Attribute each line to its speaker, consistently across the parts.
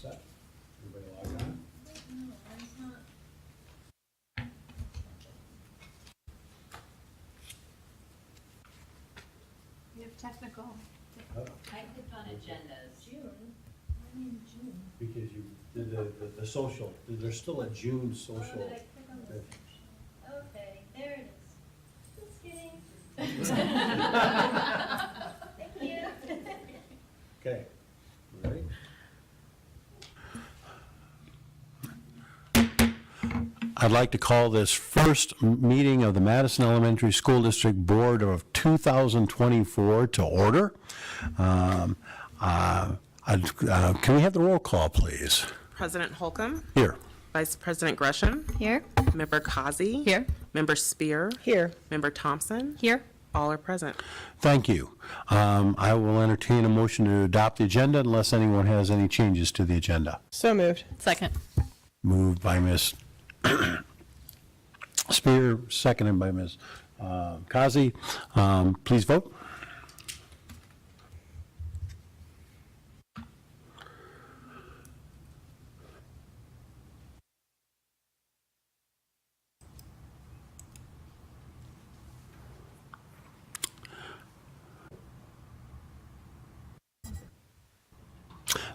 Speaker 1: set. Everybody log on?
Speaker 2: No, mine's not. We have technical.
Speaker 1: Oh,
Speaker 3: I clicked on agendas.
Speaker 2: June. I'm in June.
Speaker 1: because you did the social, there's still a June
Speaker 2: Oh,
Speaker 1: social.
Speaker 2: did I click on this? Okay, there it is. Just kidding. Thank you.
Speaker 1: Okay, all right. I'd like to call this first meeting of the Madison Elementary School District Board of 2024 to order. Can we have the roll call, please?
Speaker 4: President Holcomb,
Speaker 1: Here.
Speaker 4: Vice President Gresham,
Speaker 2: Here.
Speaker 4: Member Kazi.
Speaker 2: Here.
Speaker 4: Member Spear.
Speaker 2: Here.
Speaker 4: Member Thompson.
Speaker 2: Here.
Speaker 4: All are present.
Speaker 1: Thank you. I will entertain a motion to adopt the agenda unless anyone has any changes to the agenda.
Speaker 4: So moved.
Speaker 2: Second.
Speaker 1: Moved by Ms. Spear, seconded by Ms. Kazi. Please vote.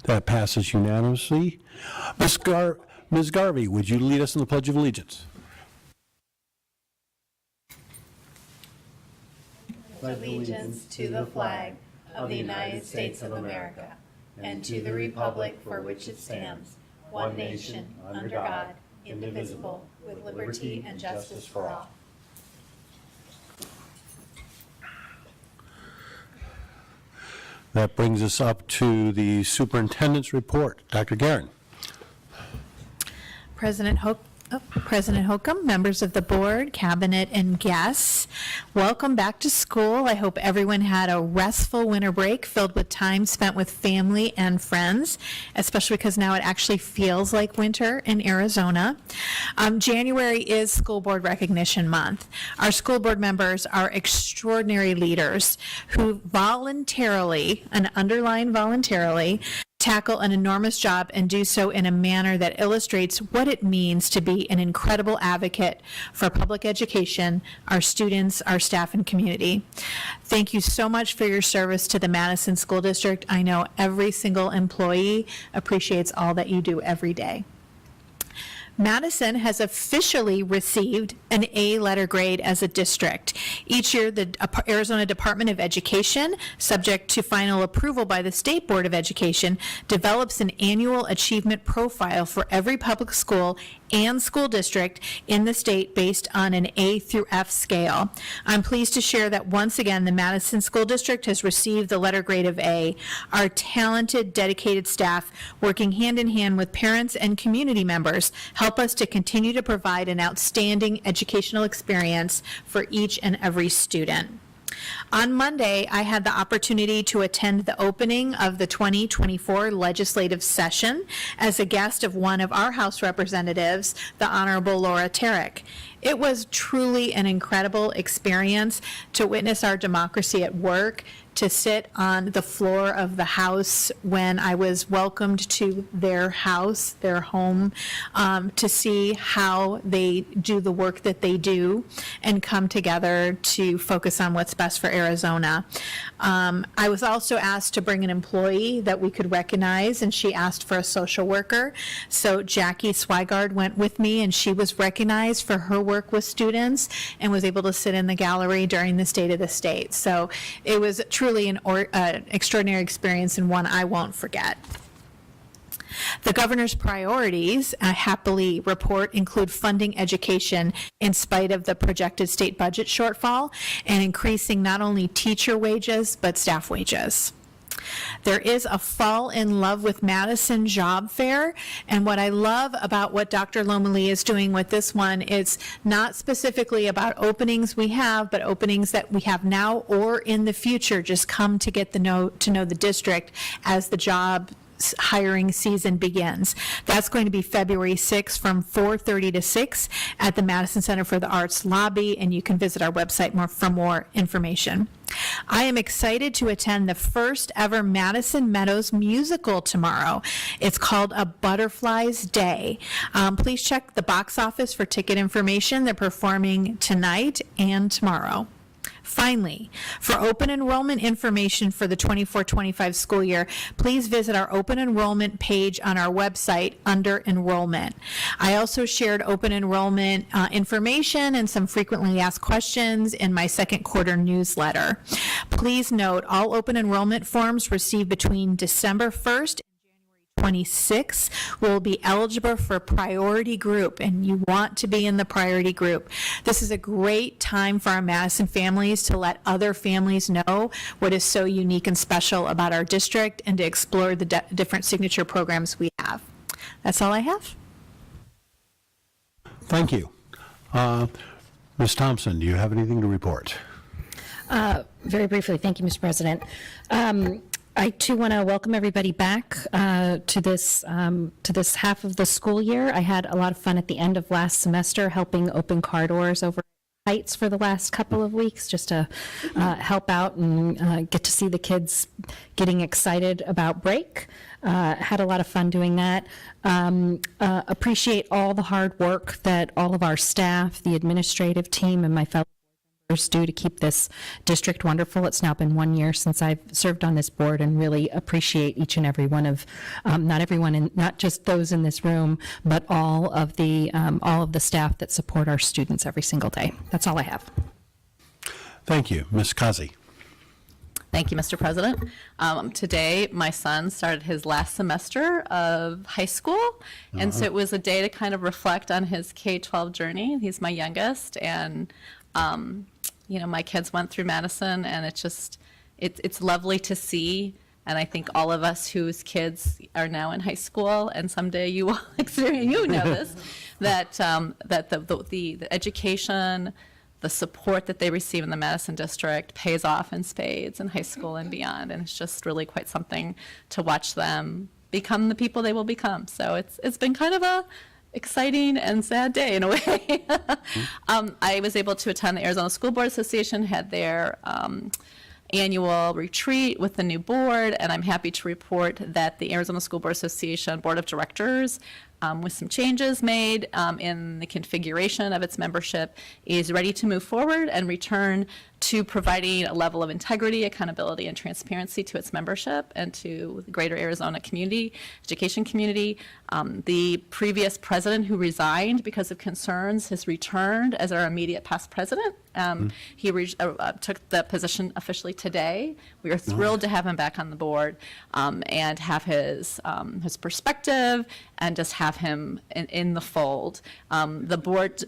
Speaker 1: That passes unanimously. Ms. Garvey, would you lead us in the Pledge of Allegiance?
Speaker 5: Allegiance to the flag of the United States of America and to the republic for which it stands, one nation, under God, indivisible, with liberty and justice for all.
Speaker 1: That brings us up to the superintendent's report. Dr. Guerin.
Speaker 5: President Holcomb, members of the board, cabinet, and guests, welcome back to school. I hope everyone had a restful winter break filled with time spent with family and friends, especially because now it actually feels like winter in Arizona. January is School Board Recognition Month. Our school board members are extraordinary leaders who voluntarily, and underline voluntarily, tackle an enormous job and do so in a manner that illustrates what it means to be an incredible advocate for public education, our students, our staff, and community. Thank you so much for your service to the Madison School District. I know every single employee appreciates all that you do every day. Madison has officially received an A letter grade as a district. Each year, the Arizona Department of Education, subject to final approval by the State Board of Education, develops an annual achievement profile for every public school and school district in the state based on an A through F scale. I'm pleased to share that once again, the Madison School District has received the letter grade of A. Our talented, dedicated staff, working hand in hand with parents and community members, help us to continue to provide an outstanding educational experience for each and every student. On Monday, I had the opportunity to attend the opening of the 2024 legislative session as a guest of one of our House representatives, the Honorable Laura Tarrick. It was truly an incredible experience to witness our democracy at work, to sit on the floor of the House when I was welcomed to their house, their home, to see how they do the work that they do and come together to focus on what's best for Arizona. I was also asked to bring an employee that we could recognize, and she asked for a social worker. So Jackie Swigard went with me, and she was recognized for her work with students and was able to sit in the gallery during the State of the State. So it was truly an extraordinary experience and one I won't forget. The governor's priorities, I happily report, include funding education in spite of the projected state budget shortfall and increasing not only teacher wages but staff wages. There is a Fall in Love with Madison job fair, and what I love about what Dr. Lomeli is doing with this one is not specifically about openings we have, but openings that we have now or in the future. Just come to get to know the district as the job hiring season begins. That's going to be February 6th from 4:30 to 6 at the Madison Center for the Arts lobby, and you can visit our website for more information. I am excited to attend the first ever Madison Meadows musical tomorrow. It's called A Butterfly's Day. Please check the box office for ticket information. They're performing tonight and tomorrow. Finally, for open enrollment information for the 24-25 school year, please visit our open enrollment page on our website under enrollment. I also shared open enrollment information and some frequently asked questions in my second quarter newsletter. Please note, all open enrollment forms received between December 1st 26 will be eligible for priority group, and you want to be in the priority group. This is a great time for our Madison families to let other families know what is so unique and special about our district and to explore the different signature programs we have. That's all I have.
Speaker 1: Thank you. Ms. Thompson, do you have anything to report?
Speaker 6: Very briefly, thank you, Mr. President. I too want to welcome everybody back to this half of the school year. I had a lot of fun at the end of last semester helping open car doors over Heights for the last couple of weeks, just to help out and get to see the kids getting excited about break. Had a lot of fun doing that. Appreciate all the hard work that all of our staff, the administrative team, and my fellow do to keep this district wonderful. It's now been 1 year since I've served on this board, and really appreciate each and every one of, not just those in this room, but all of the staff that support our students every single day. That's all I have.
Speaker 1: Thank you. Ms. Kazi.
Speaker 7: Thank you, Mr. President. Today, my son started his last semester of high school, and so it was a day to kind of reflect on his K-12 journey. He's my youngest, and my kids went through Madison, and it's lovely to see. And I think all of us whose kids are now in high school, and someday you will experience, this, that the education, the support that they receive in the Madison district pays off in spades in high school and beyond. And it's just really quite something to watch them become the people they will become. So it's been kind of a exciting and sad day in a way. I was able to attend the Arizona School Board Association, had their annual retreat with the new board, and I'm happy to report that the Arizona School Board Association Board of Directors, with some changes made in the configuration of its membership, is ready to move forward and return to providing a level of integrity, accountability, and transparency to its membership and to the greater Arizona community, education community. The previous president, who resigned because of concerns, has returned as our immediate past president. He took the position officially today. We are thrilled to have him back on the board and have his perspective and just have him in the fold. The board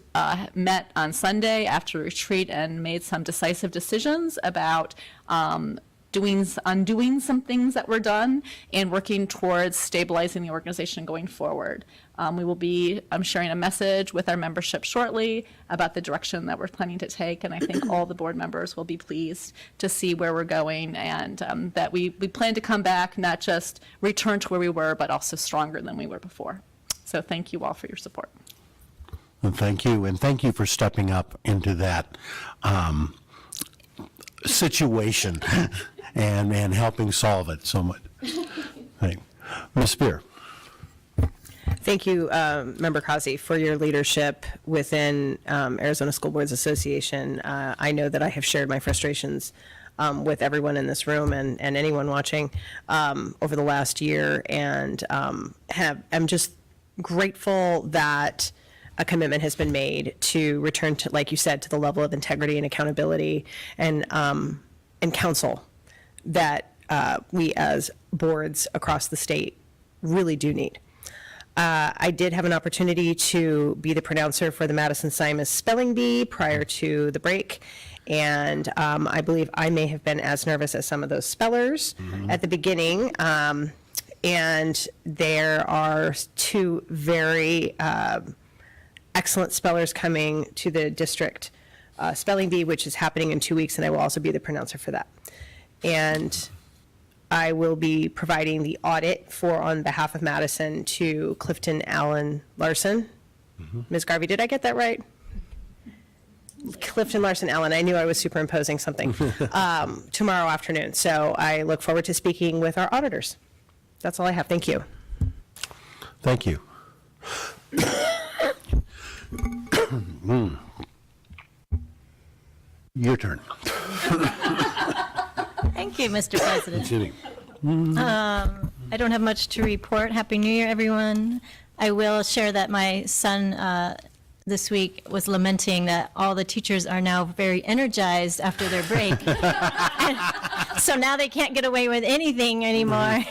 Speaker 7: met on Sunday after a retreat and made some decisive decisions about undoing some things that were done and working towards stabilizing the organization going forward. We will be sharing a message with our membership shortly about the direction that we're planning to take, and I think all the board members will be pleased to see where we're going, and that we plan to come back, not just return to where we were, but also stronger than we were before. So thank you all for your support.
Speaker 1: Well, thank you, and thank you for stepping up into that situation and helping solve it so much. Ms. Spear.
Speaker 8: Thank you, Member Kazi, for your leadership within Arizona School Boards Association. I know that I have shared my frustrations with everyone in this room and anyone watching over the last year, and am just grateful that a commitment has been made to return to, like you said, to the level of integrity and accountability and counsel that we as boards across the state really do need. I did have an opportunity to be the pronouncer for the Madison-Simus Spelling Bee prior to the break, and I believe I may have been as nervous as some of those spellers at the beginning. And there are two very excellent spellers coming to the district spelling bee, which is happening in 2 weeks, and I will also be the pronouncer for that. And I will be providing the audit on behalf of Madison to Clifton Allen Larson. Ms. Garvey, did I get that right? Clifton Larson Ellen, I knew I was superimposing something, tomorrow afternoon. So I look forward to speaking with our auditors. That's all I have. Thank you.
Speaker 1: Thank you. Your turn.
Speaker 2: Thank you, Mr. President.
Speaker 1: Ginny.
Speaker 2: I don't have much to report. Happy New Year, everyone. I will share that my son this week was lamenting that all the teachers are now very energized after their break. So now they can't get away with anything anymore.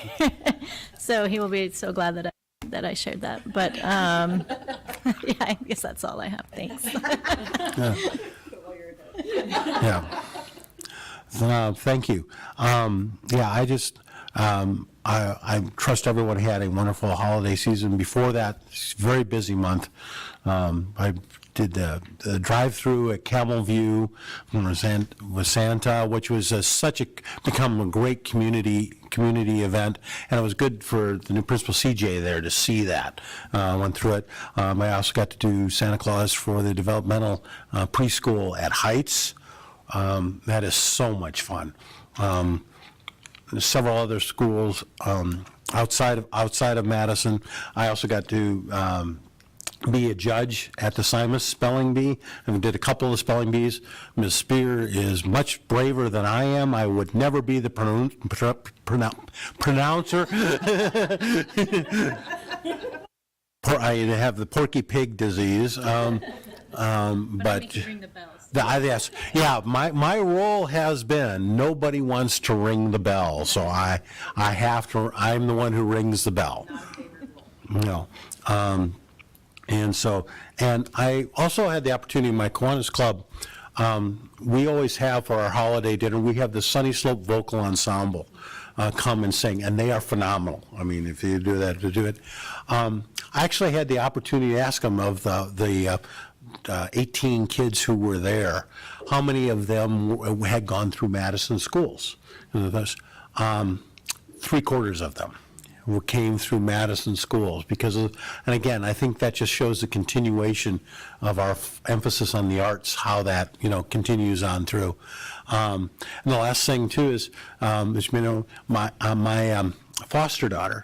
Speaker 2: So he will be so glad that I shared that. But yeah, I guess that's all I have. Thanks.
Speaker 1: Yeah. Thank you. Yeah, I trust everyone had a wonderful holiday season. Before that, very busy month. I did the drive-through at Camel View with Santa, which was become a great community event, and it was good for the new principal CJ there to see that. Went through it. I also got to do Santa Claus for the developmental preschool at Heights. That is so much fun. There's several other schools outside of Madison. I also got to be a judge at the Simus Spelling Bee, and we did a couple of spelling bees. Ms. Spear is much braver than I am. I would never be the pronouncer. I have the porky pig disease, but. Yes, yeah. My role has been nobody wants to ring the bell, so I have to. I'm the one who rings the bell. No, and I also had the opportunity in my Kiwanis Club. We always have for our holiday dinner. We have the Sunny Slope Vocal Ensemble come and sing, and they are phenomenal. I mean, if you do that, to do it. I actually had the opportunity to ask them of the 18 kids who were there, how many of them had gone through Madison schools? Three-quarters of them came through Madison schools and again, I think that just shows the continuation of our emphasis on the arts, how that, continues on through. And the last thing too is, my foster daughter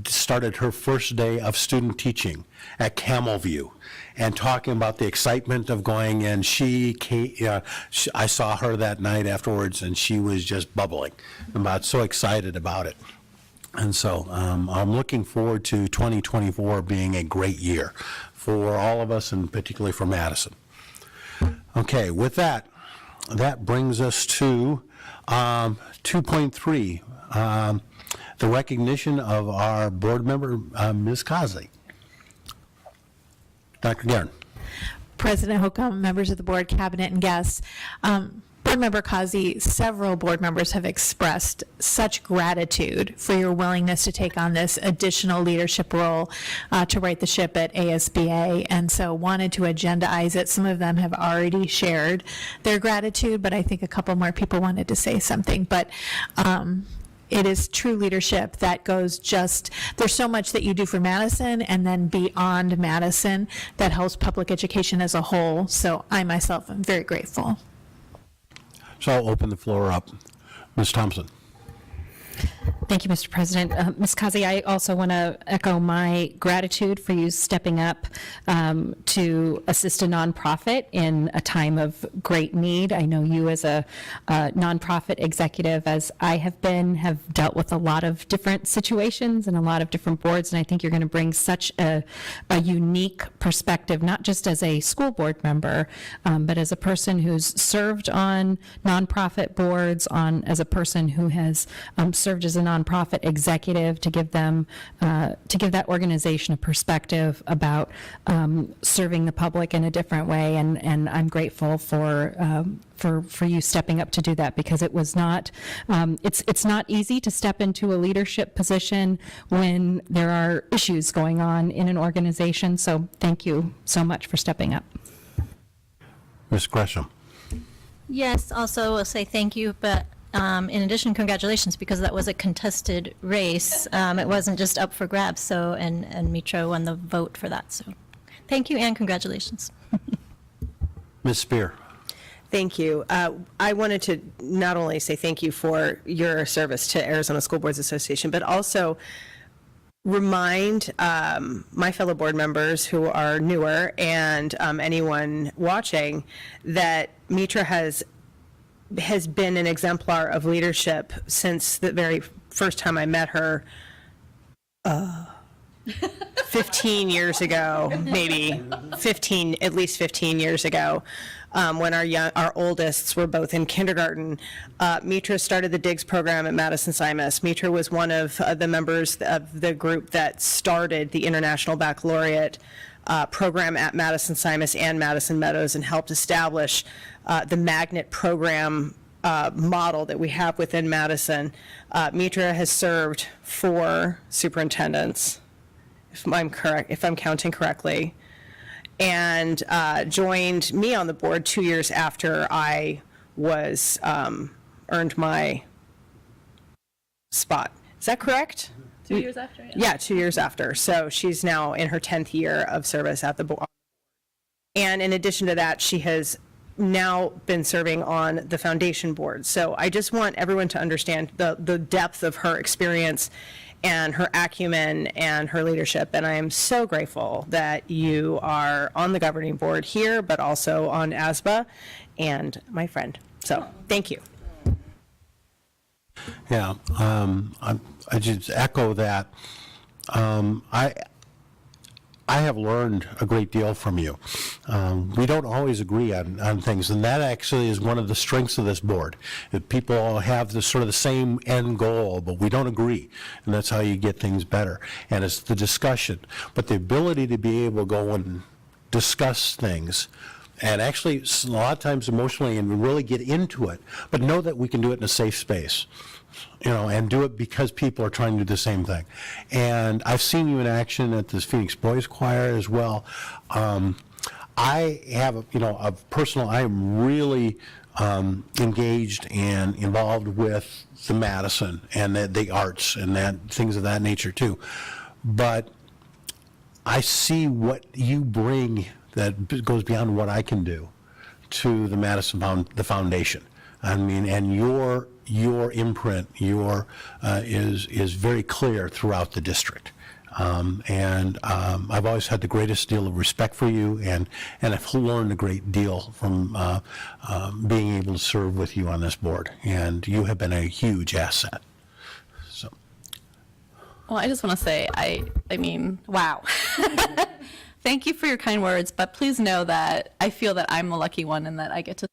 Speaker 1: started her first day of student teaching at Camel View, and talking about the excitement of going, and I saw her that night afterwards, and she was just bubbling so excited about it. And so I'm looking forward to 2024 being a great year for all of us, and particularly for Madison. Okay, with that brings us to 2.3, the recognition of our board member, Ms. Cosley. Dr. Guerin.
Speaker 5: President Holcomb, members of the board, cabinet, and guests. Board Member Kazi, several board members have expressed such gratitude for your willingness to take on this additional leadership role to right the ship at ASBA, and so wanted to agendaize it. Some of them have already shared their gratitude, but I think a couple more people wanted to say something. But it is true leadership that goes there's so much that you do for Madison and then beyond Madison that helps public education as a whole. So I myself am very grateful.
Speaker 1: So I'll open the floor up. Ms. Thompson.
Speaker 6: Thank you, Mr. President. Ms. Kazi, I also want to echo my gratitude for you stepping up to assist a nonprofit in a time of great need. I know you as a nonprofit executive, as I have dealt with a lot of different situations and a lot of different boards, and I think you're going to bring such a unique perspective, not just as a school board member, but as a person who's served on nonprofit boards, as a person who has served as a nonprofit executive, to give that organization a perspective about serving the public in a different way, and I'm grateful for you stepping up to do that, because it was not it's not easy to step into a leadership position when there are issues going on in an organization. So thank you so much for stepping up.
Speaker 1: Ms. Gresham.
Speaker 2: Yes, also will say thank you, but in addition, congratulations, because that was a contested race. It wasn't just up for grabs. So, and Mitra won the vote for that. So, thank you and congratulations.
Speaker 1: Ms. Spear.
Speaker 8: Thank you. I wanted to not only say thank you for your service to Arizona School Boards Association, but also remind my fellow board members who are newer and anyone watching that Mitra has been an exemplar of leadership since the very first time I met her 15 years ago, maybe 15, at least 15 years ago, when our oldest were both in kindergarten. Mitra started the DIGS program at Madison-Simus. Mitra was one of the members of the group that started the International Baccalaureate program at Madison-Simus and Madison Meadows and helped establish the magnet program model that we have within Madison. Mitra has served 4 superintendents, if I'm counting correctly, and joined me on the board 2 years after I was earned my spot. Is that correct?
Speaker 7: 2 years after,
Speaker 8: Yeah, 2 years after. So she's now in her 10th year of service at the board. And in addition to that, she has now been serving on the foundation board. So I just want everyone to understand the depth of her experience and her acumen and her leadership. And I am so grateful that you are on the governing board here, but also on ASBA and my friend. So thank you.
Speaker 1: Yeah, I just echo that. I have learned a great deal from you. We don't always agree on things, and that actually is one of the strengths of this board. That people all have the sort of the same end goal, but we don't agree, and that's how you get things better. And it's the discussion, but the ability to be able to go and discuss things, and actually a lot of times emotionally, and really get into it, but know that we can do it in a safe space. And do it because people are trying to do the same thing. And I've seen you in action at this Phoenix Boys Choir as well. I have, a personal, I am really engaged and involved with the Madison and the arts and things of that nature too. But I see what you bring that goes beyond what I can do to the Madison the foundation. I mean, and your imprint, is very clear throughout the district. I've always had the greatest deal of respect for you, and I've learned a great deal from being able to serve with you on this board. And you have been a huge asset. So.
Speaker 7: Well, I just want to say, I mean, wow. Thank you for your kind words, but please know that I feel that I'm the lucky one and that I get to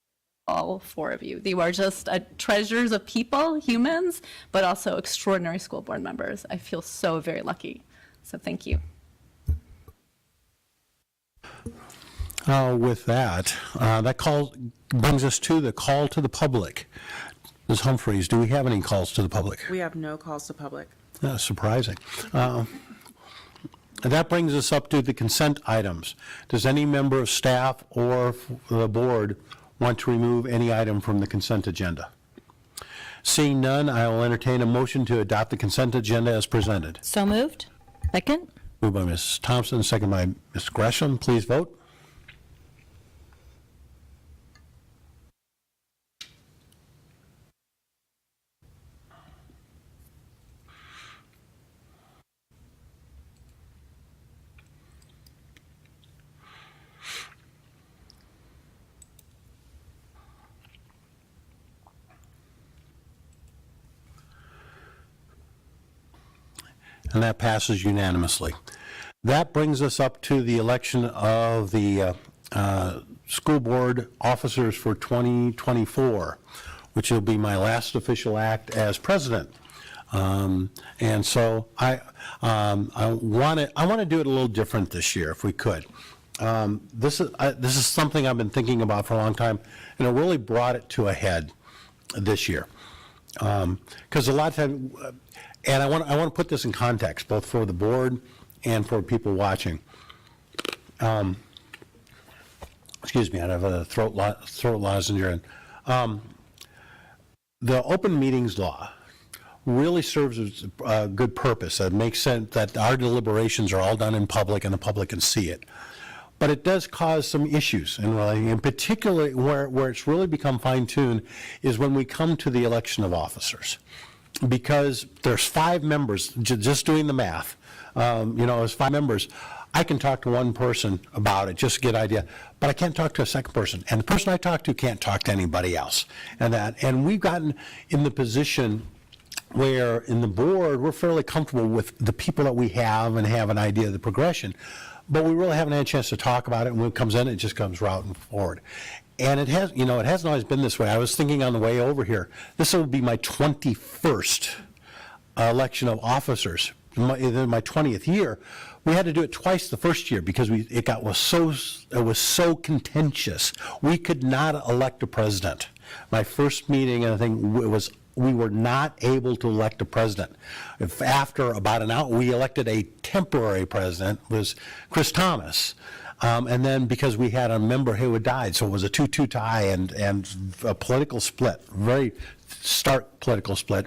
Speaker 7: all 4 of you. You are just treasures of people, humans, but also extraordinary school board members. I feel so very lucky. So thank you.
Speaker 1: With that, that call brings us to the call to the public. Ms. Humphreys, do we have any calls to the public?
Speaker 4: We have no calls to public.
Speaker 1: Surprising. And that brings us up to the consent items. Does any member of staff or the board want to remove any item from the consent agenda? Seeing none, I will entertain a motion to adopt the consent agenda as presented.
Speaker 2: So moved. Second?
Speaker 1: Moved by Ms. Thompson, second by Ms. Gresham. Please vote. And that passes unanimously. That brings us up to the election of the school board officers for 2024, which will be my last official act as president. And so I want to do it a little different this year, if we could. This is something I've been thinking about for a long time, and it really brought it to a head this year. Because a lot of times, and I want to put this in context, both for the board and for people watching. Excuse me, I have a throat lozenge in. The open meetings law really serves a good purpose. It makes sense that our deliberations are all done in public and the public can see it. but it does cause some issues, and really, in particular, where it's really become fine-tuned is when we come to the election of officers. Because there's 5 members, just doing the math, there's 5 members. I can talk to one person about it, just to get an idea, but I can't talk to a second person. And the person I talk to can't talk to anybody else. And we've gotten in the position where in the board, we're fairly comfortable with the people that we have and have an idea of the progression, but we really haven't had a chance to talk about it, and when it comes in, it just comes routing forward. And it hasn't always been this way. I was thinking on the way over here, this will be my 21st election of officers, in my 20th year. We had to do it twice the first year because it was so contentious. We could not elect a president. My first meeting, and I think we were not able to elect a president. After about an hour, we elected a temporary president, was Chris Thomas. And then because we had a member who had died, so it was a 2-2 tie and a political split, very stark political split.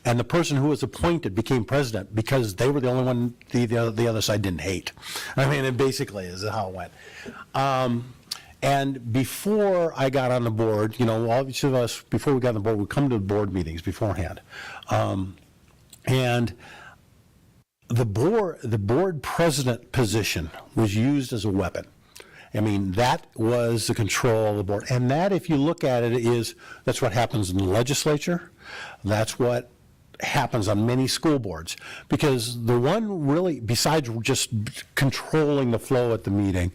Speaker 1: And the person who was appointed became president because they were the only one the other side didn't hate. I mean, it basically is how it went. And before I got on the board, all each of us, before we got on the board, would come to the board meetings beforehand. And the board president position was used as a weapon. I mean, that was the control of the board. And that, if you look at it, that's what happens in the legislature. That's what happens on many school boards. Because the one really, besides just controlling the flow at the meeting,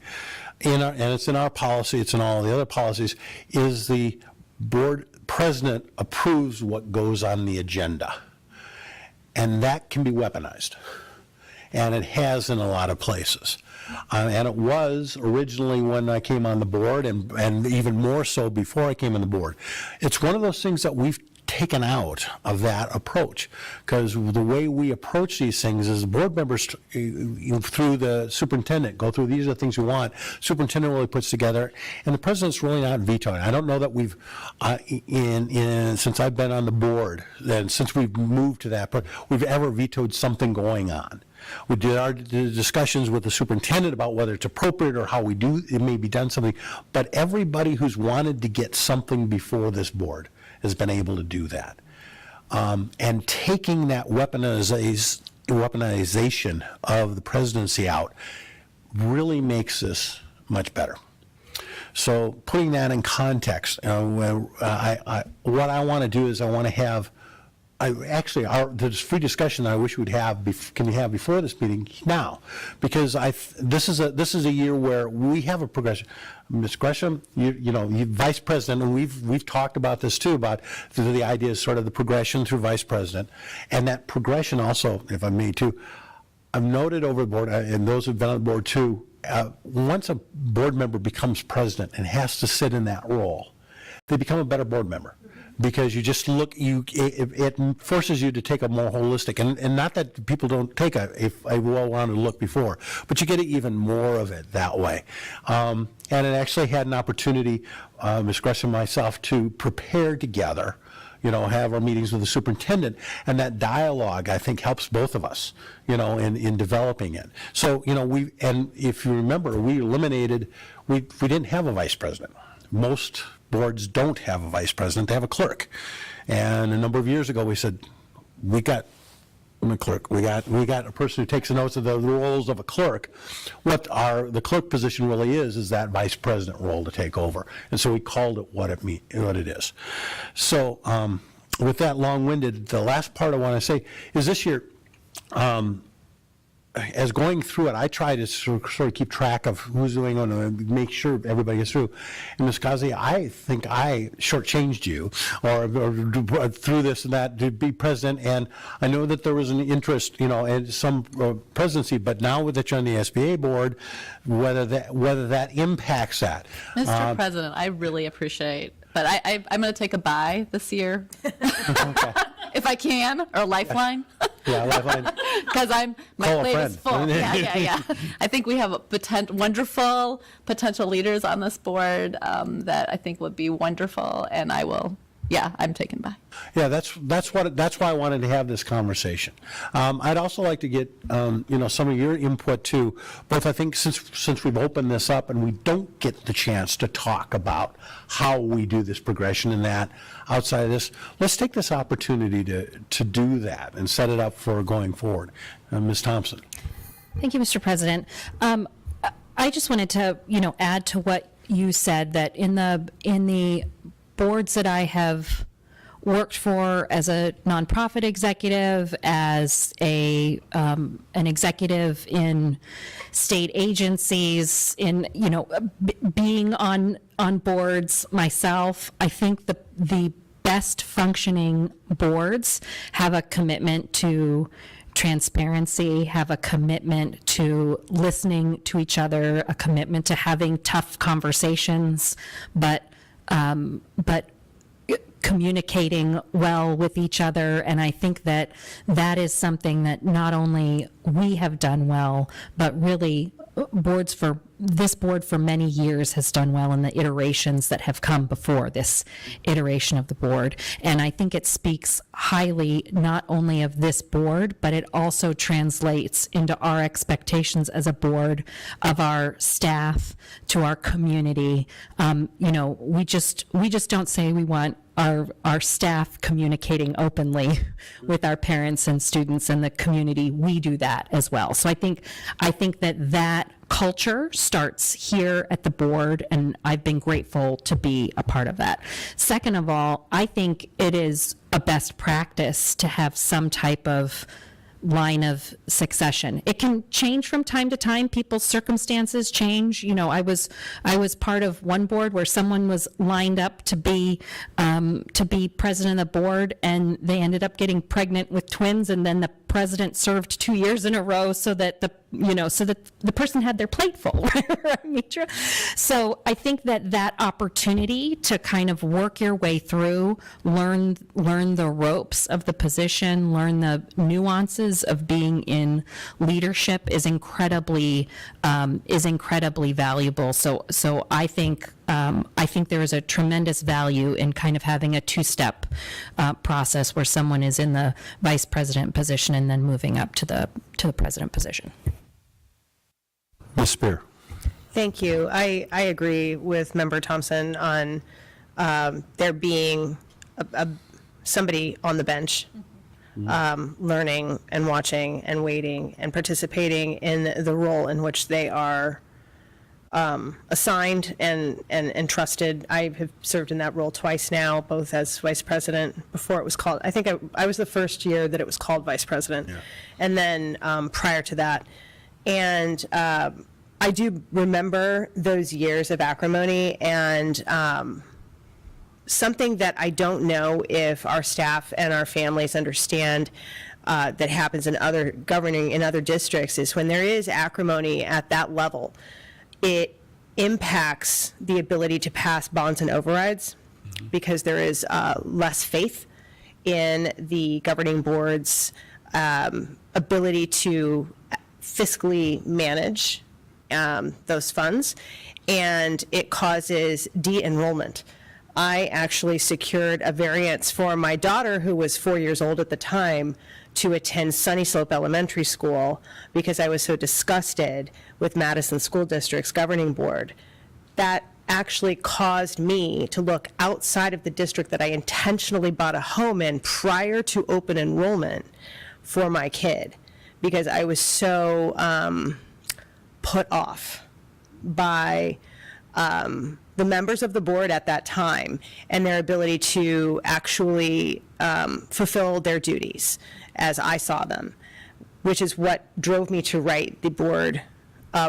Speaker 1: and it's in our policy, it's in all the other policies, is the board president approves what goes on the agenda. And that can be weaponized. And it has in a lot of places. And it was originally when I came on the board, and even more so before I came on the board. It's one of those things that we've taken out of that approach, because the way we approach these things is board members through the superintendent go through, these are the things we want. Superintendent really puts together, and the president's really not vetoing. I don't know that we've since I've been on the board and since we've moved to that, we've ever vetoed something going on. We did our discussions with the superintendent about whether it's appropriate or how it may be done something, but everybody who's wanted to get something before this board has been able to do that. And taking that weaponization of the presidency out really makes this much better. So putting that in context, what I want to do is I want to have, there's free discussion that I wish we'd have, can we have before this meeting now? Because this is a year where we have a progression. Ms. Gresham, you vice president, and we've talked about this too, about the idea of sort of the progression through vice president, and that progression also, if I may too, I've noted over the board, and those who've been on the board too, once a board member becomes president and has to sit in that role, they become a better board member. Because you just look, it forces you to take a more holistic, and not that people don't take a well-rounded look before, but you get even more of it that way. And it actually had an opportunity, Ms. Gresham and myself, to prepare together, have our meetings with the superintendent, and that dialogue, I think, helps both of us, in developing it. So, and if you remember, we didn't have a vice president. Most boards don't have a vice president, they have a clerk. And a number of years ago, we said, we got a clerk, we got a person who takes the notes of the roles of a clerk. What the clerk position really is that vice president role to take over. And so we called it what it is. So with that long-winded, the last part I want to say is this year, as going through it, I try to sort of keep track of who's doing it and make sure everybody gets through. And Ms. Kazi, I think I shortchanged you or through this and that to be president. And I know that there was an interest, in some presidency, but now that you're on the SBA board, whether that impacts that.
Speaker 7: Mr. President, I really appreciate, but I'm going to take a bye this year.
Speaker 1: Okay.
Speaker 7: If I can, or a lifeline.
Speaker 1: Yeah, lifeline.
Speaker 7: Because my
Speaker 1: Call a
Speaker 7: plate is
Speaker 1: friend.
Speaker 7: full. Yeah. I think we have wonderful potential leaders on this board that I think would be wonderful, and I will yeah, I'm taken by.
Speaker 1: Yeah, that's why I wanted to have this conversation. I'd also like to get, some of your input too, both I think since we've opened this up and we don't get the chance to talk about how we do this progression and that outside of this, let's take this opportunity to do that and set it up for going forward. Ms. Thompson.
Speaker 6: Thank you, Mr. President. I just wanted to, add to what you said, that in the boards that I have worked for as a nonprofit executive, as an executive in state agencies, in being on boards myself, I think the best functioning boards have a commitment to transparency, have a commitment to listening to each other, a commitment to having tough conversations, but communicating well with each other. And I think that that is something that not only we have done well, but really this board for many years has done well in the iterations that have come before this iteration of the board. And I think it speaks highly not only of this board, but it also translates into our expectations as a board of our staff, to our community. We just don't say we want our staff communicating openly with our parents and students and the community. We do that as well. So I think that culture starts here at the board, and I've been grateful to be a part of that. Second of all, I think it is a best practice to have some type of line of succession. It can change from time to time. People's circumstances change. I was part of one board where someone was lined up to be president of the board, and they ended up getting pregnant with twins, and then the president served 2 years in a row so that the person had their plate full. Mitra. So I think that opportunity to kind of work your way through, learn the ropes of the position, learn the nuances of being in leadership is incredibly valuable. So I think there is a tremendous value in kind of having a two-step process where someone is in the vice president position and then moving up to the president position.
Speaker 1: Ms. Spear.
Speaker 8: Thank you. I agree with Member Thompson on there being somebody on the bench learning and watching and waiting and participating in the role in which they are assigned and trusted. I have served in that role twice now, both as vice president before it was called, I think I was the first year that it was called vice president, and then prior to that. And I do remember those years of acrimony, and something that I don't know if our staff and our families understand that happens in other districts is when there is acrimony at that level, it impacts the ability to pass bonds and overrides because there is less faith in the governing board's ability to fiscally manage those funds, and it causes de-enrollment. I actually secured a variance for my daughter, who was 4 years old at the time, to attend Sunny Slope Elementary School because I was so disgusted with Madison School District's governing board. That actually caused me to look outside of the district that I intentionally bought a home in prior to open enrollment for my kid, because I was so put off by the members of the board at that time and their ability to actually fulfill their duties as I saw them, which is what drove me to write the board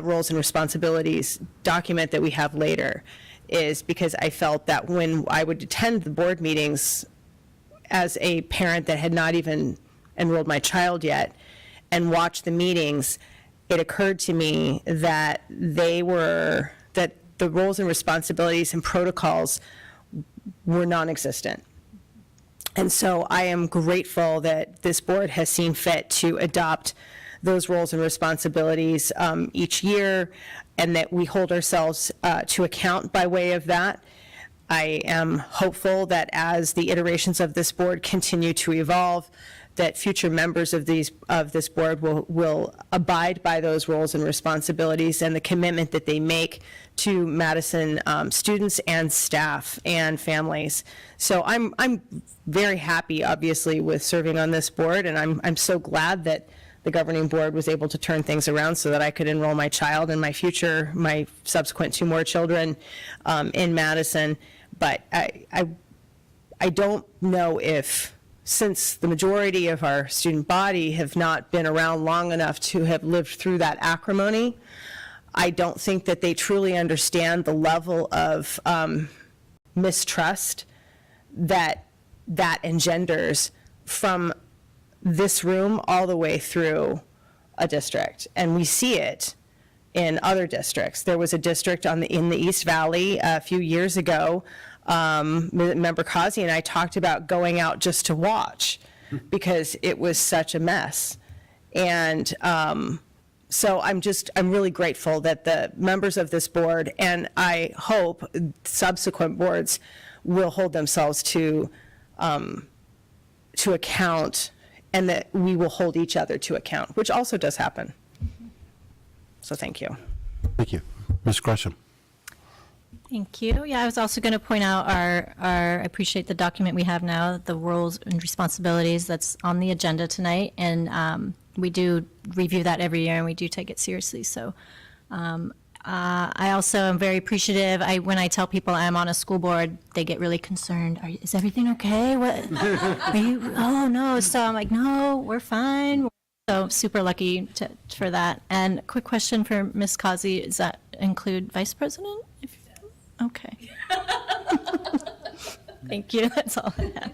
Speaker 8: roles and responsibilities document that we have later, is because I felt that when I would attend the board meetings as a parent that had not even enrolled my child yet and watch the meetings, it occurred to me that that the roles and responsibilities and protocols were non-existent. And so I am grateful that this board has seen fit to adopt those roles and responsibilities each year, and that we hold ourselves to account by way of that. I am hopeful that as the iterations of this board continue to evolve, that future members of this board will abide by those roles and responsibilities and the commitment that they make to Madison students and staff and families. So I'm very happy, obviously, with serving on this board, and I'm so glad that the governing board was able to turn things around so that I could enroll my child and my subsequent 2 more children in Madison. But I don't know if, since the majority of our student body have not been around long enough to have lived through that acrimony, I don't think that they truly understand the level of mistrust that engenders from this room all the way through a district. And we see it in other districts. There was a district in the East Valley a few years ago. Member Kazi and I talked about going out just to watch because it was such a mess. And so I'm really grateful that the members of this board, and I hope subsequent boards, will hold themselves to account, and that we will hold each other to account, which also does happen. So thank you.
Speaker 1: Thank you. Ms. Gresham.
Speaker 2: Thank you. Yeah, I was also going to point out I appreciate the document we have now, the roles and responsibilities that's on the agenda tonight. And we do review that every year, and we do take it seriously. So I also am very appreciative. When I tell people I'm on a school board, they get really concerned. Is everything okay? What? Are you? Oh, no. So I'm like, no, we're fine. So super lucky for that. And quick question for Ms. Kazi, does that include vice president? Okay. Thank you. That's all I have.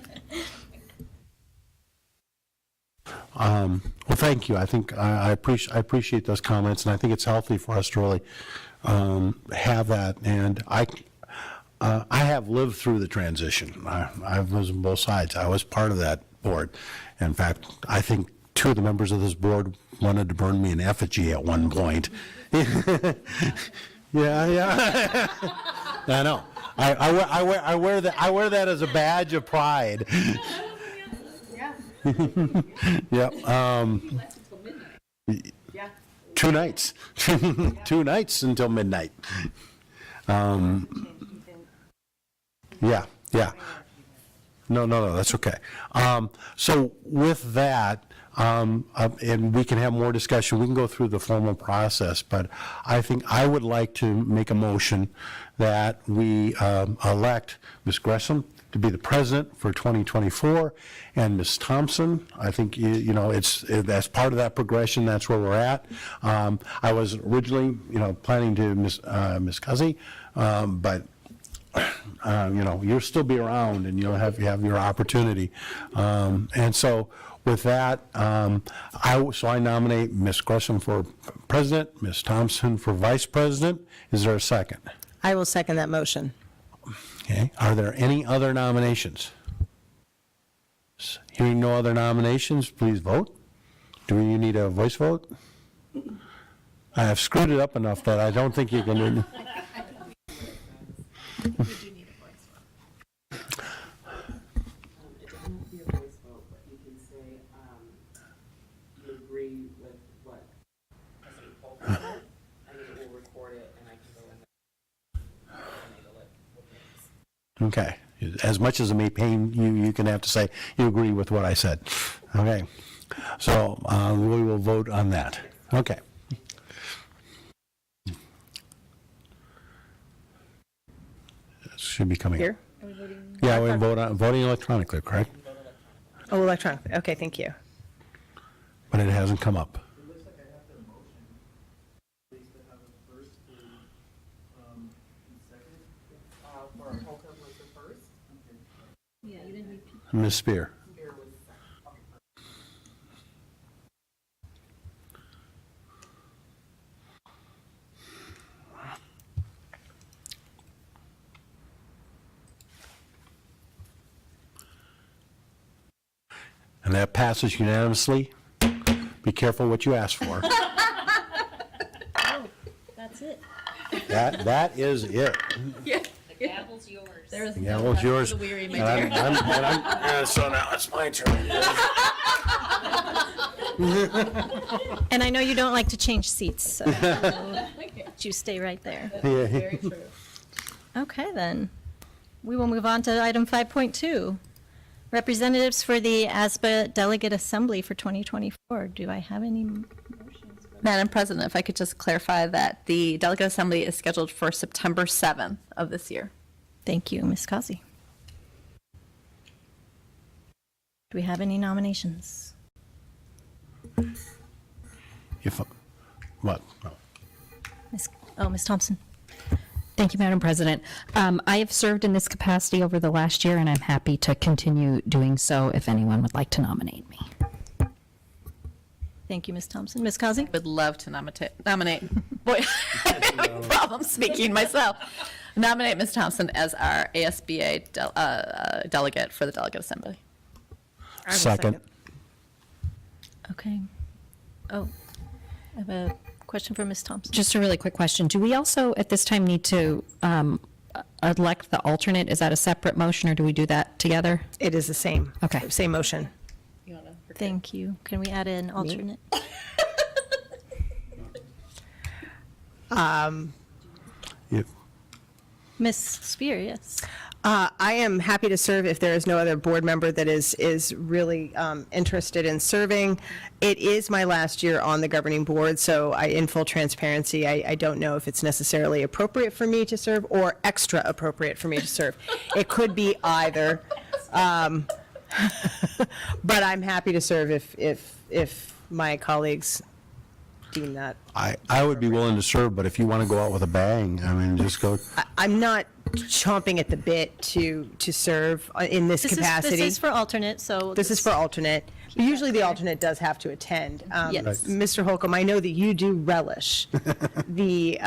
Speaker 1: Well, thank you. I think I appreciate those comments, and I think it's healthy for us to really have that. And I have lived through the transition. I was on both sides. I was part of that board. In fact, I think 2 of the members of this board wanted to burn me in effigy at one point. Yeah. I know. I wear that as a badge of pride. Yep. 2 nights. 2 nights until midnight. Yeah. No, that's okay. So with that, and we can have more discussion, we can go through the formal process, but I think I would like to make a motion that we elect Ms. Gresham to be the president for 2024, and Ms. Thompson, I think, that's part of that progression, that's where we're at. I was originally, planning to Ms. Kazi, but you'll still be around, and you'll have your opportunity. And so with that, I nominate Ms. Gresham for president, Ms. Thompson for vice president. Is there a second?
Speaker 8: I will second that motion.
Speaker 1: Okay. Are there any other nominations? Hearing no other nominations, please vote. Do you need a voice vote? I have screwed it up enough that I don't think you can. Okay. As much as it may pain you, you can have to say you agree with what I said. Okay. So we will vote on that. Okay. It should be coming.
Speaker 8: Here?
Speaker 1: Yeah, we're voting electronically, correct?
Speaker 8: Oh, electronically. Okay, thank you.
Speaker 1: But it hasn't come up. Ms. Spear. And that passes unanimously. Be careful what you ask for.
Speaker 2: That's it.
Speaker 1: That is it.
Speaker 3: The gavel's yours.
Speaker 1: Yeah, well, it's yours. So now it's my turn.
Speaker 2: And I know you don't like to change seats, so you stay right there.
Speaker 1: Very true.
Speaker 2: Okay, then. We will move on to item 5.2. Representatives for the ASBA Delegate Assembly for 2024. Do I have any?
Speaker 7: Madam President, if I could just clarify that the Delegate Assembly is scheduled for September 7th of this year.
Speaker 2: Thank you, Ms. Causey. Do we have any nominations?
Speaker 1: What? No.
Speaker 2: Ms. Thompson.
Speaker 6: Thank you, Madam President. I have served in this capacity over the last year, and I'm happy to continue doing so if anyone would like to nominate me.
Speaker 2: Thank you, Ms. Thompson. Ms. Causey?
Speaker 7: Would love to nominate, boy, problem speaking myself. Nominate Ms. Thompson as our ASBA delegate for the Delegate Assembly.
Speaker 4: I will
Speaker 1: Second.
Speaker 2: Okay. Oh, I have a question for Ms. Thompson.
Speaker 6: Just a really quick question. Do we also, at this time, need to elect the alternate? Is that a separate motion, or do we do that together?
Speaker 8: It is the same.
Speaker 6: Okay.
Speaker 8: Same motion.
Speaker 2: Thank you. Can we add an alternate?
Speaker 1: You-
Speaker 2: Ms. Spear, yes.
Speaker 8: I am happy to serve if there is no other board member that is really interested in serving. It is my last year on the governing board, so in full transparency, I don't know if it's necessarily appropriate for me to serve or extra appropriate for me to serve. It could be either. But I'm happy to serve if my colleagues deem that.
Speaker 1: I would be willing to serve, but if you want to go out with a bang, I mean, just go.
Speaker 8: I'm not chomping at the bit to serve in this capacity.
Speaker 2: This is for alternate, so.
Speaker 8: This is for alternate. Usually the alternate does have to attend.
Speaker 2: Yes. Right.
Speaker 8: Mr. Holcomb, I know that you do relish the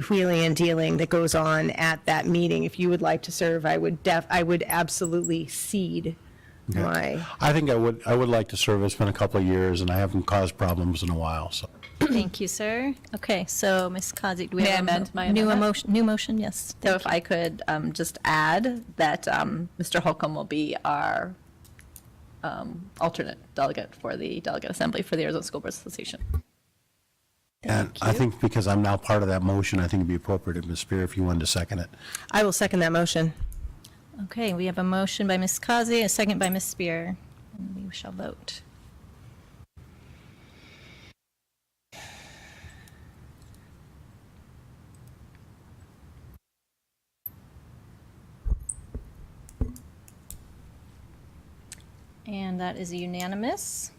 Speaker 8: wheeling and dealing that goes on at that meeting. If you would like to serve, I would absolutely cede my.
Speaker 1: I think I would like to serve. It's been a couple of years, and I haven't caused problems in a while, so.
Speaker 2: Thank you, sir. Okay, so Ms. Causey, do we
Speaker 7: May I
Speaker 2: have
Speaker 7: amend my
Speaker 2: new
Speaker 7: amendment?
Speaker 2: new motion? Yes.
Speaker 7: So if I could just add that Mr. Holcomb will be our alternate delegate for the Delegate Assembly for the Arizona School Boards Association.
Speaker 1: And I think because I'm now part of that motion, I think it'd be appropriate, Ms. Spear, if you wanted to second it.
Speaker 8: I will second that motion.
Speaker 2: Okay, we have a motion by Ms. Causey, a second by Ms. Spear, and we shall vote. And that is unanimous.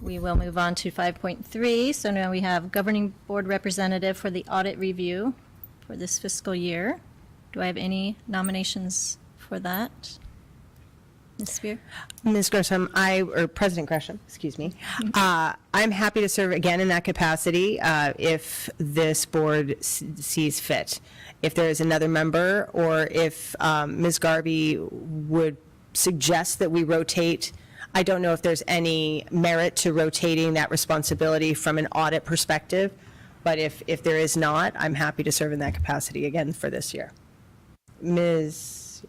Speaker 2: We will move on to 5.3. So now we have governing board representative for the audit review for this fiscal year. Do I have any nominations for that? Ms. Spear?
Speaker 8: Ms. Gresham, or President Gresham, excuse me. I'm happy to serve again in that capacity if this board sees fit. If there is another member, or if Ms. Garvey would suggest that we rotate, I don't know if there's any merit to rotating that responsibility from an audit perspective, but if there is not, I'm happy to serve in that capacity again for this year. Ms.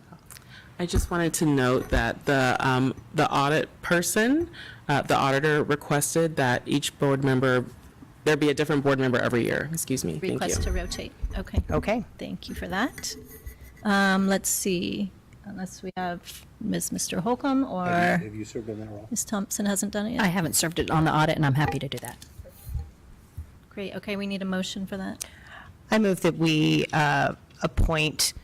Speaker 4: I just wanted to note that the audit person, the auditor requested that each board member, there be a different board member every year. Excuse me. Thank you.
Speaker 2: Request to rotate. Okay.
Speaker 8: Okay.
Speaker 2: Thank you for that. Let's see, unless we have Mr. Holcomb or
Speaker 1: Have you served in that role?
Speaker 2: Ms. Thompson hasn't done it yet.
Speaker 6: I haven't served it on the audit, and I'm happy to do that.
Speaker 2: Great. Okay, we need a motion for that.
Speaker 8: I move that we appoint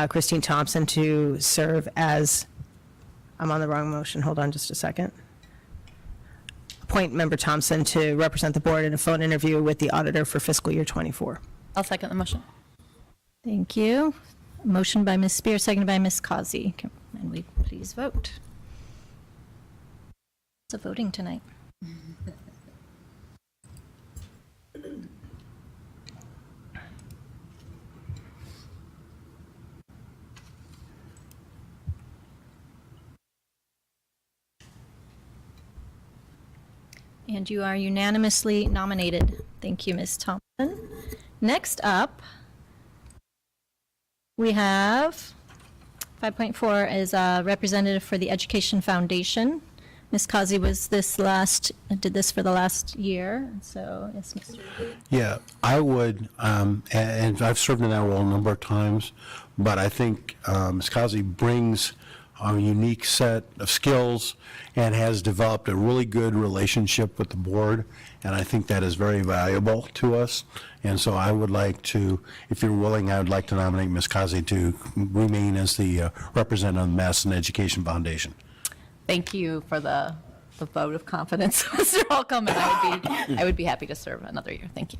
Speaker 8: Christine Thompson to serve as, I'm on the wrong motion, hold on just a second. Appoint Member Thompson to represent the board in a phone interview with the auditor for fiscal year '24.
Speaker 7: I'll second the motion.
Speaker 2: Thank you. Motion by Ms. Spear, seconded by Ms. Causey. And we please vote. It's a voting tonight. And you are unanimously nominated. Thank you, Ms. Thompson. Next up, We have 5.4 is a representative for the Education Foundation. Ms. Kazi did this for the last year, so yes, Mr.
Speaker 1: Yeah, I would, and I've served in that role a number of times, but I think Ms. Kazi brings a unique set of skills and has developed a really good relationship with the board, and I think that is very valuable to us. And so I would like to, if you're willing, I would like to nominate Ms. Kazi to remain as the representative of the Madison Education Foundation.
Speaker 7: Thank you for the vote of confidence, Mr. Holcomb, and I would be happy to serve another year. Thank you.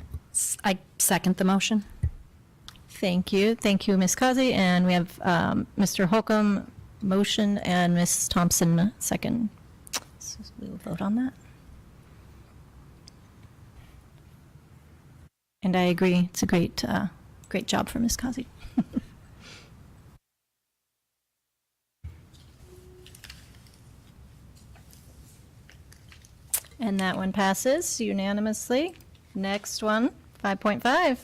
Speaker 6: I second the motion.
Speaker 2: Thank you. Thank you, Ms. Kazi. And we have Mr. Holcomb motion and Ms. Thompson second. So we will vote on that. And I agree. It's a great job for Ms. Kazi. And that one passes unanimously. Next one, 5.5.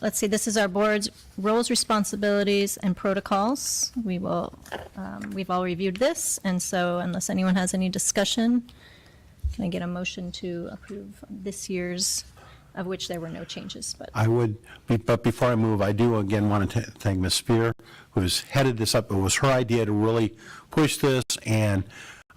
Speaker 2: Let's see, this is our board's roles, responsibilities, and protocols. We've all reviewed this, and so unless anyone has any discussion, can I get a motion to approve this year's, of which there were no changes, but.
Speaker 1: I would, but before I move, I do again want to thank Ms. Spear, who's headed this up. It was her idea to really push this, and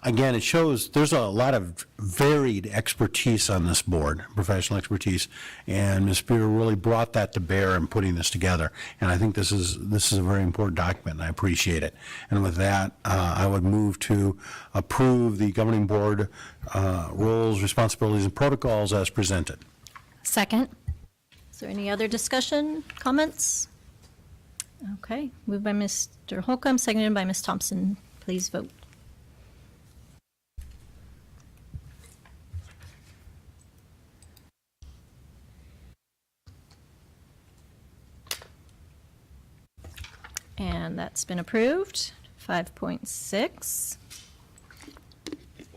Speaker 1: again, it shows there's a lot of varied expertise on this board, professional expertise, and Ms. Spear really brought that to bear in putting this together. And I think this is a very important document, and I appreciate it. And with that, I would move to approve the governing board roles, responsibilities, and protocols as presented.
Speaker 6: Second.
Speaker 2: Is there any other discussion, comments? Okay, moved by Mr. Holcomb, seconded by Ms. Thompson. Please vote. And that's been approved. 5.6.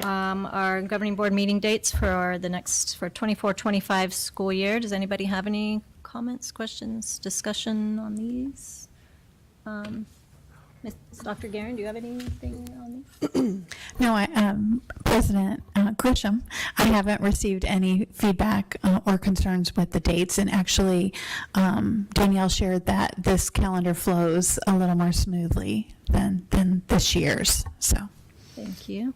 Speaker 2: Our governing board meeting dates for the next, for 24-25 school year. Does anybody have any comments, questions, discussion on these? Dr. Guerin, do you have anything on these?
Speaker 5: No, President Grisham, I haven't received any feedback or concerns with the dates, and actually, Danielle shared that this calendar flows a little more smoothly than this year's, so.
Speaker 2: Thank you.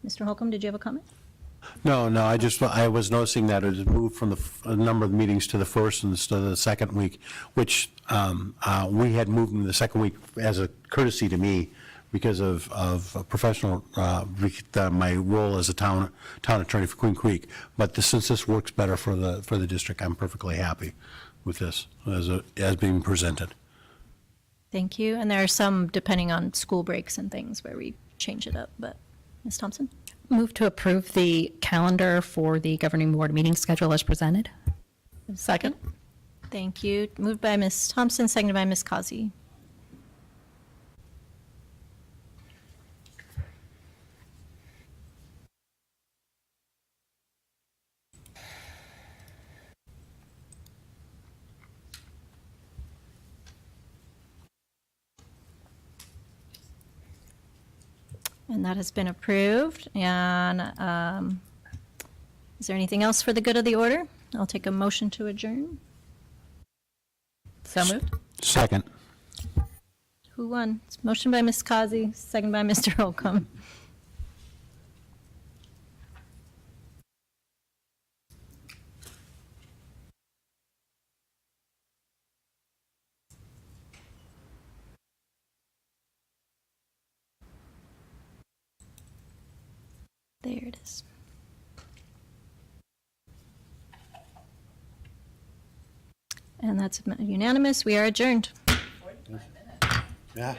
Speaker 2: Mr. Holcomb, did you have a comment?
Speaker 1: No, I was noticing that it had moved from a number of meetings to the first instead of the second week, which we had moved in the second week as a courtesy to me because of professional, my role as a town attorney for Queen Creek. But since this works better for the district, I'm perfectly happy with this as being presented.
Speaker 2: Thank you. And there are some, depending on school breaks and things, where we change it up, but Ms. Thompson?
Speaker 6: Move to approve the calendar for the governing board meeting schedule as presented.
Speaker 2: Second. Thank you. Moved by Ms. Thompson, seconded by Ms. Kazi. And that has been approved. And is there anything else for the good of the order? I'll take a motion to adjourn.
Speaker 7: So moved.
Speaker 1: Second.
Speaker 2: Who won? It's motion by Ms. Kazi, second by Mr. Holcomb. There it is. And that's unanimous. We are adjourned.
Speaker 1: Yeah.